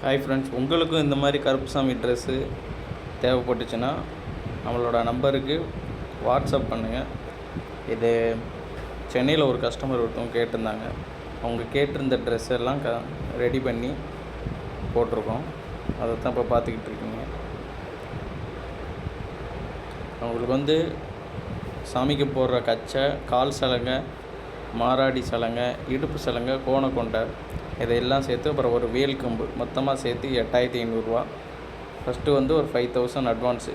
Hi friends, உங்களுக்கும் இந்த மாதிரி கருப்புசாமி ட்ரெஸ்ஸு தேவைப்பட்டுச்சுன்னா நம்மளோட நம்பருக்கு வாட்ஸ்அப் பண்ணுங்கள். இது சென்னையில் ஒரு கஸ்டமர் ஒருத்தவங்க கேட்டிருந்தாங்க. அவங்க கேட்டிருந்த ட்ரெஸ் எல்லாம் ரெடி பண்ணி போட்டிருக்கோம். அதை தான் இப்போ பார்த்துக்கிட்டு இருக்கீங்க. அவங்களுக்கு சாமிக்கு போடுற கச்சை, கால் சலங்கை, மாராடி சலங்கை, இடுப்பு சலங்கை, கோணக்கொண்டை இதையெல்லாம் சேர்த்து அப்புறம் ஒரு வேல் கம்பு மொத்தமாக சேர்த்து 8500 ஃபஸ்ட்டு ஒரு 5000 அட்வான்ஸு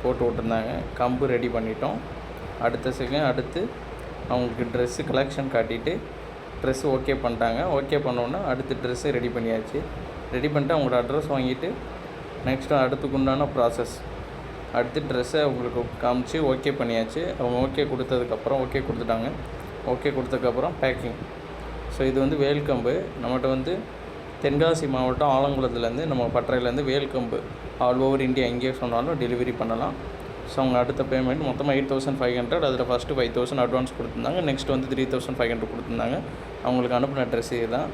போட்டு விட்டுருந்தாங்க. கம்பு ரெடி பண்ணிட்டோம். அடுத்து அவங்களுக்கு ட்ரெஸ்ஸு கலெக்ஷன் காட்டிட்டு ட்ரெஸ்ஸு ஓகே பண்ணிட்டாங்க. ஓகே பண்ணோன்னா அடுத்து ட்ரெஸ்ஸு ரெடி பண்ணியாச்சு. ரெடி பண்ணிட்டு அவங்களோட அட்ரஸ் வாங்கிட்டு நெக்ஸ்ட்டு அடுத்துக்குண்டான ப்ராசஸ் அடுத்து ட்ரெஸ்ஸை அவங்களுக்கு காமிச்சு ஓகே பண்ணியாச்சு. அவங்க ஓகே கொடுத்துட்டாங்க. ஓகே கொடுத்ததுக்கப்புறம் பேக்கிங். ஸோ இது வேல்கம்பு நம்மகிட்ட தென்காசி மாவட்டம் ஆலங்குளத்துலேருந்து நம்ம பட்டறையிலேருந்து வேல்கம்பு ஆல் ஓவர் இந்தியா எங்கேயே சொன்னாலும் டெலிவரி பண்ணலாம். ஸோ அவங்க அடுத்த பேமெண்ட் மொத்தமாக 8500. அதில் ஃபஸ்ட்டு 5000 அட்வான்ஸ் கொடுத்துருந்தாங்க. நெக்ஸ்ட் 3500 கொடுத்துருந்தாங்க. அவங்களுக்கு அனுப்பின ட்ரெஸ் இதுதான்.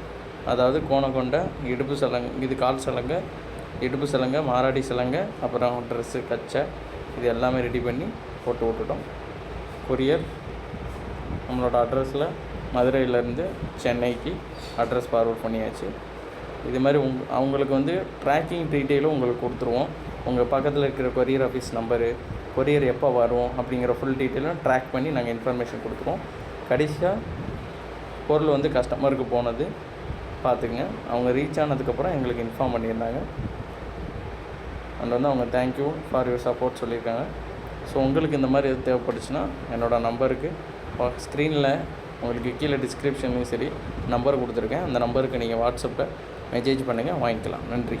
அதாவது கோணக்கொண்டை, இடுப்பு சலங்கை, இது கால் சலங்கை, இடுப்பு சலங்கை, மாராடி சலங்கை, அப்புறம் ட்ரெஸ்ஸு கச்சை, இது எல்லாமே ரெடி பண்ணி போட்டு விட்டுட்டோம். கொரியர் நம்மளோட அட்ரஸில் மதுரையிலேருந்து சென்னைக்கு அட்ரஸ் ஃபார்வர்ட் பண்ணியாச்சு. இது மாதிரி அவங்களுக்கு ட்ராக்கிங் டீட்டெயிலும் உங்களுக்கு கொடுத்துருவோம். உங்கள் பக்கத்தில் இருக்கிற கொரியர் ஆஃபீஸ் நம்பரு, கொரியர் எப்போ வரும் அப்படிங்கிற ஃபுல் டீட்டெயிலும் ட்ராக் பண்ணி நாங்கள் இன்ஃபர்மேஷன் கொடுத்துருவோம். கடைசியாக பொருள் கஸ்டமருக்கு போனது பார்த்துங்க. அவங்க ரீச் ஆனதுக்கப்புறம் எங்களுக்கு இன்ஃபார்ம் பண்ணியிருந்தாங்க. அண்ட் அவங்க தேங்க்யூ ஃபார் யுவர் சப்போர்ட் சொல்லியிருக்காங்க. ஸோ உங்களுக்கு இந்த மாதிரி எது தேவைப்பட்டுச்சுன்னா என்னோடய நம்பருக்கு ஸ்க்ரீனில் உங்களுக்கு கீழே டிஸ்கிரிப்ஷன்லையும் சரி நம்பர் கொடுத்துருக்கேன். அந்த நம்பருக்கு நீங்கள் வாட்ஸ்அப்பில் மெசேஜ் பண்ணுங்கள், வாங்கிக்கலாம். நன்றி.